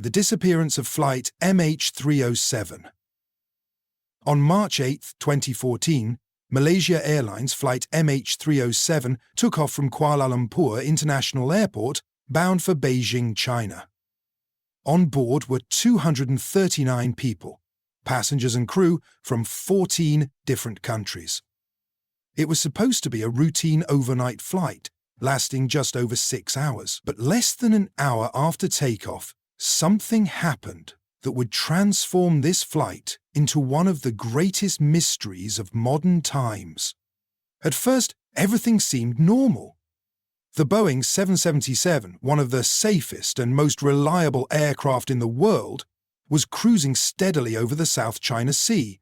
the disappearance of flight MH370. On March 8, 2014, Malaysia Airlines Flight MH370 took off from Kuala Lumpur International Airport, bound for Beijing, China. On board were 239 people, passengers and crew from 14 different countries. It was supposed to be a routine overnight flight, lasting just over 6 hours. But less than an hour after takeoff, something happened that would transform this flight into one of the greatest mysteries of modern times. At first, everything seemed normal. The Boeing 777, one of the safest and most reliable aircraft in the world, was cruising steadily over the South China Sea.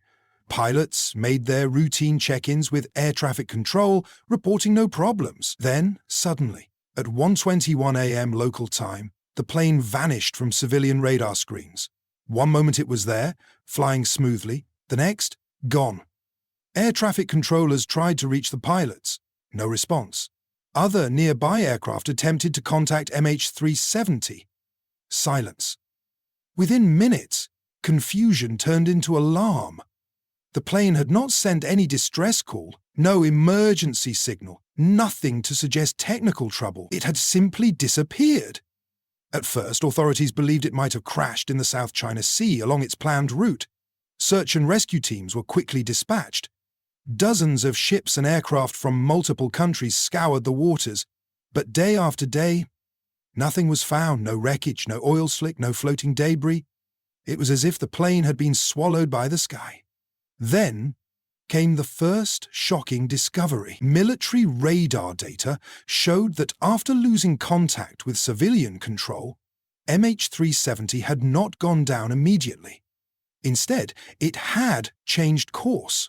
Pilots made their routine check-ins with air traffic control, reporting no problems. Then, suddenly, at 1:21 a.m. local time, the plane vanished from civilian radar screens. One moment it was there, flying smoothly, the next, gone. Air traffic controllers tried to reach the pilots. No response. Other nearby aircraft attempted to contact MH370. Silence. Within minutes, confusion turned into alarm. The plane had not sent any distress call, no emergency signal, nothing to suggest technical trouble. It had simply disappeared. At first, authorities believed it might have crashed in the South China Sea along its planned route. Search and rescue teams were quickly dispatched. Dozens of ships and aircraft from multiple countries scoured the waters, but day after day, nothing was found, no wreckage, no oil slick, no floating debris. It was as if the plane had been swallowed by the sky. Then came the first shocking discovery. Military radar data showed that after losing contact with civilian control, MH370 had not gone down immediately. Instead, it had changed course.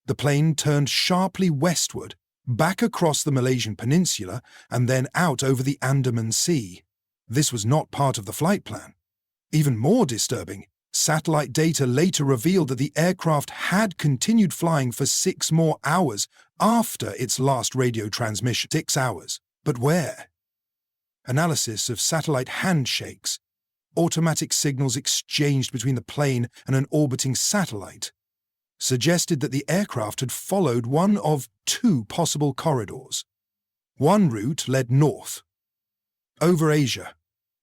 The plane turned sharply westward, back across the Malaysian peninsula, and then out over the Andaman Sea. This was not part of the flight plan. Even more disturbing, satellite data later revealed that the aircraft had continued flying for 6 more hours after its last radio transmission. 6 hours. But where? Analysis of satellite handshakes, automatic signals exchanged between the plane and an orbiting satellite, suggested that the aircraft had followed one of 2 possible corridors. One route led north, over Asia,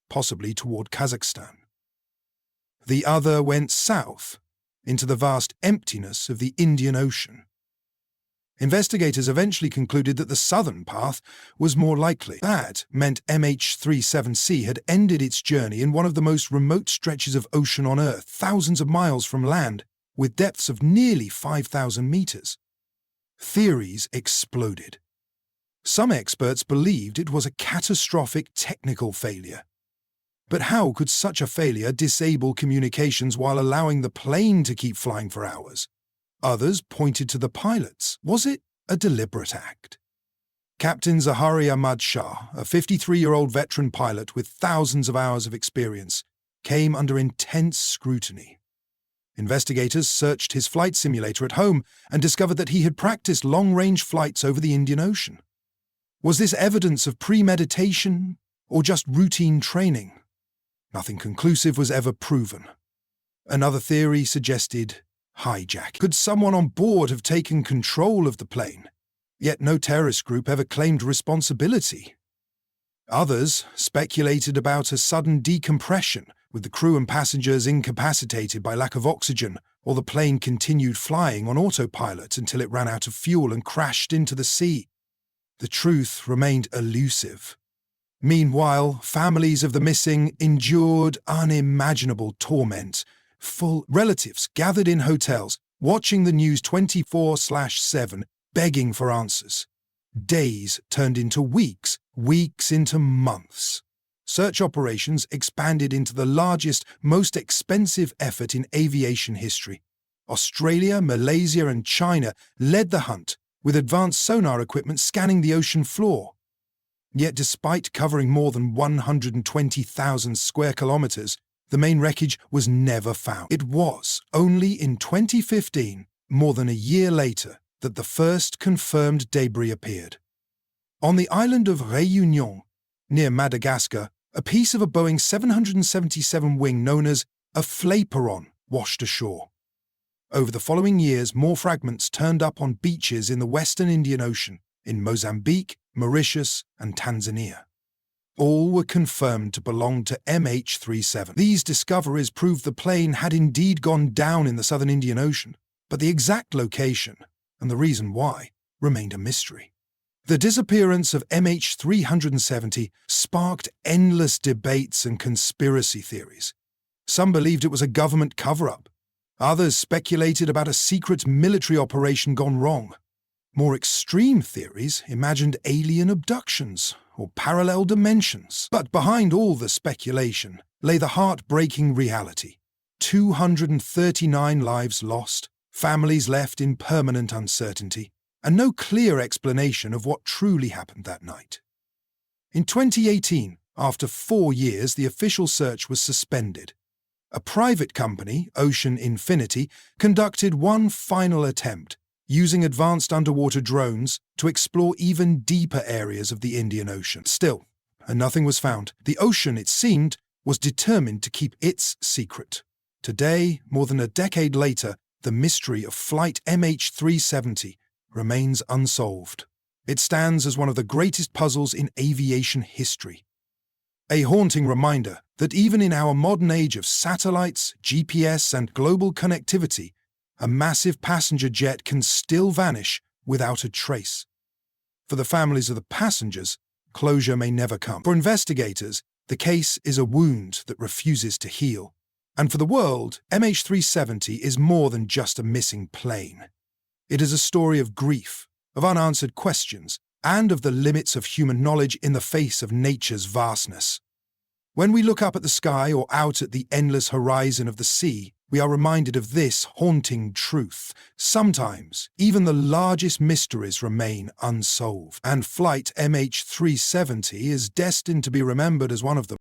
possibly toward Kazakhstan. The other went south, into the vast emptiness of the Indian Ocean. Investigators eventually concluded that the southern path was more likely. That meant MH370 had ended its journey in one of the most remote stretches of ocean on Earth, thousands of miles from land, with depths of nearly 5,000 meters. Theories exploded. Some experts believed it was a catastrophic technical failure. But how could such a failure disable communications while allowing the plane to keep flying for hours? Others pointed to the pilots. Was it a deliberate act? Captain Zahari Ahmad Shah, a 53-year-old veteran pilot with thousands of hours of experience, came under intense scrutiny. Investigators searched his flight simulator at home and discovered that he had practiced long-range flights over the Indian Ocean. Was this evidence of premeditation or just routine training? Nothing conclusive was ever proven. Another theory suggested hijack. Could someone on board have taken control of the plane? Yet no terrorist group ever claimed responsibility. Others speculated about a sudden decompression, with the crew and passengers incapacitated by lack of oxygen, or the plane continued flying on autopilot until it ran out of fuel and crashed into the sea. The truth remained elusive. Meanwhile, families of the missing endured unimaginable torment. Full relatives gathered in hotels, watching the news 24/7, begging for answers. Days turned into weeks, weeks into months. Search operations expanded into the largest, most expensive effort in aviation history. Australia, Malaysia, and China led the hunt, with advanced sonar equipment scanning the ocean floor. Yet despite covering more than 120,000 square kilometers, the main wreckage was never found. It was only in 2015, more than a year later, that the first confirmed debris appeared. On the island of Réunion, near Madagascar, A piece of a Boeing 777 wing known as a flaperon washed ashore. Over the following years, more fragments turned up on beaches in the western Indian Ocean, in Mozambique, Mauritius, and Tanzania. All were confirmed to belong to MH370. These discoveries proved the plane had indeed gone down in the southern Indian Ocean, but the exact location, and the reason why, remained a mystery. The disappearance of MH370 sparked endless debates and conspiracy theories. Some believed it was a government cover-up. Others speculated about a secret military operation gone wrong. More extreme theories imagined alien abductions or parallel dimensions. But behind all the speculation lay the heartbreaking reality. 239 lives lost, families left in permanent uncertainty, and no clear explanation of what truly happened that night. In 2018, after 4 years, the official search was suspended. A private company, Ocean Infinity, conducted one final attempt, using advanced underwater drones to explore even deeper areas of the Indian Ocean. Still, nothing was found. The ocean, it seemed, was determined to keep its secret. Today, more than a decade later, the mystery of Flight MH370 remains unsolved. It stands as one of the greatest puzzles in aviation history. A haunting reminder that even in our modern age of satellites, GPS, and global connectivity, a massive passenger jet can still vanish without a trace. For the families of the passengers, closure may never come. For investigators, the case is a wound that refuses to heal. And for the world, MH370 is more than just a missing plane. It is a story of grief, of unanswered questions, and of the limits of human knowledge in the face of nature's vastness. When we look up at the sky or out at the endless horizon of the sea, we are reminded of this haunting truth. Sometimes, even the largest mysteries remain unsolved, and Flight MH370 is destined to be remembered as one of the